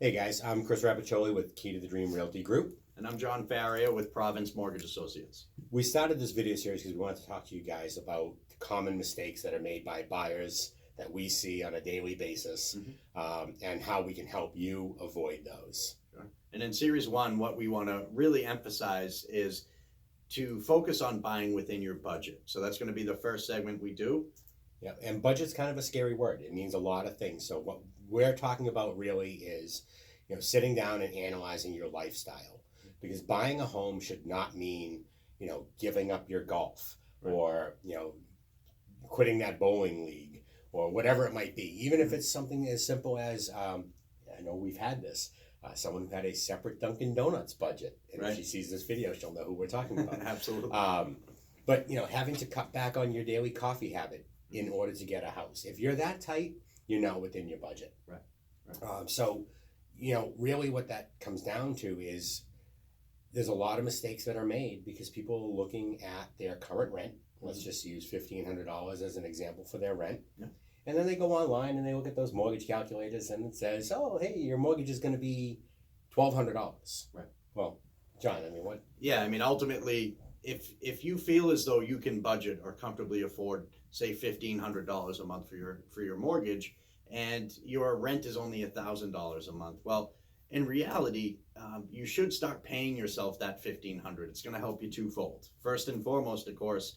Hey guys, I'm Chris Rapiccioli with Key to the Dream Realty Group. And I'm John Faria with Province Mortgage Associates. We started this video series because we wanted to talk to you guys about the common mistakes that are made by buyers that we see on a daily basis, and how we can help you avoid those. Sure. And in Series 1, what we want to really emphasize is to focus on buying within your budget. So that's going to be the first segment we do. Yeah, and budget's kind of a scary word. It means a lot of things. So what we're talking about really is, sitting down and analyzing your lifestyle. Because buying a home should not mean, giving up your golf, Right. or, quitting that bowling league or whatever it might be. Even if it's something as simple as, I know we've had this, someone who had a separate Dunkin' Donuts budget. And Right. if she sees this video, she'll know who we're talking about. Absolutely. But, having to cut back on your daily coffee habit in order to get a house. If you're that tight, you're not within your budget. Right. So, really what that comes down to is there's a lot of mistakes that are made because people are looking at their current rent. Let's just use $1,500 as an example for their rent. Yeah. And then they go online and they look at those mortgage calculators and it says, oh, hey, your mortgage is going to be $1,200. Right. Well, John, what? Yeah, ultimately, if you feel as though you can budget or comfortably afford, say, $1,500 a month for your mortgage, and your rent is only $1,000 a month, well, in reality, you should start paying yourself that $1,500. It's going to help you twofold. First and foremost, of course,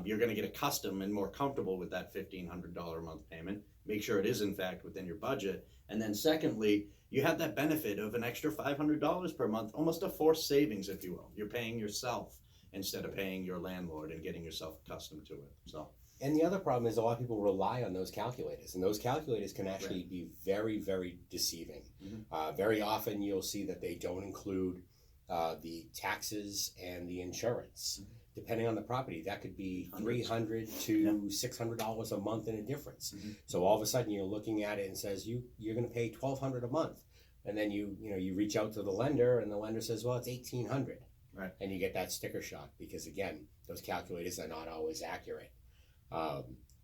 you're going to get accustomed and more comfortable with that $1,500 a month payment. Make sure it is in fact within your budget. And then secondly, you have that benefit of an extra $500 per month, almost a forced savings, if you will. You're paying yourself instead of paying your landlord and getting yourself accustomed to it. And the other problem is a lot of people rely on those calculators, and those calculators can actually be very, very deceiving. Very often you'll see that they don't include the taxes and the insurance. Depending on the property, that could be $300 to $600 a month in a difference. So all of a sudden you're looking at it and says you're going to pay $1,200 a month, and then you reach out to the lender and the lender says, well, it's $1,800, Right. And you get that sticker shock because again, those calculators are not always accurate.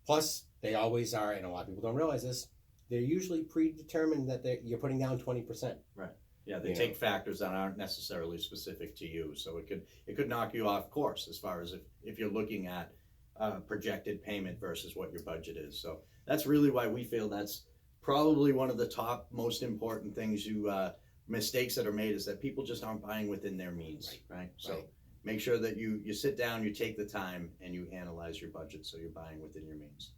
Plus, they always are, and a lot of people don't realize this, they're usually predetermined that you're putting down 20%. Right. Yeah, they take factors that aren't necessarily specific to you, so it could knock you off course as far as if you're looking at projected payment versus what your budget is. So that's really why we feel that's probably one of the top most important things mistakes that are made is that people just aren't buying within their means, right? So make sure that you sit down, you take the time, and you analyze your budget so you're buying within your means.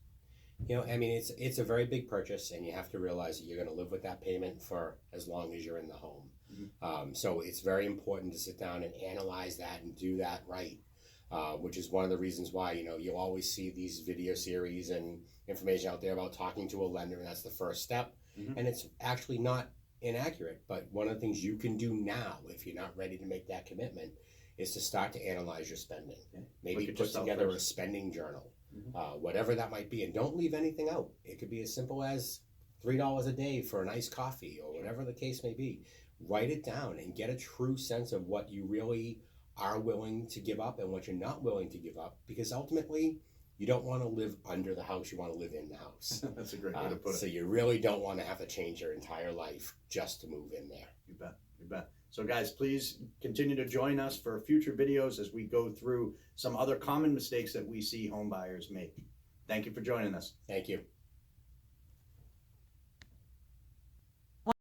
It's a very big purchase, and you have to realize that you're going to live with that payment for as long as you're in the home. So it's very important to sit down and analyze that and do that right, which is one of the reasons why, you'll always see these video series and information out there about talking to a lender, and that's the first step. And it's actually not inaccurate, but one of the things you can do now, if you're not ready to make that commitment, is to start to analyze your spending. Maybe put together a spending journal. Whatever that might be, and don't leave anything out. It could be as simple as $3 a day for a nice coffee or whatever the case may be. Write it down and get a true sense of what you really are willing to give up and what you're not willing to give up, because ultimately you don't want to live under the house, you want to live in the house. That's a great way to put it. So you really don't want to have to change your entire life just to move in there. You bet. So guys, please continue to join us for future videos as we go through some other common mistakes that we see home buyers make. Thank you for joining us. Thank you.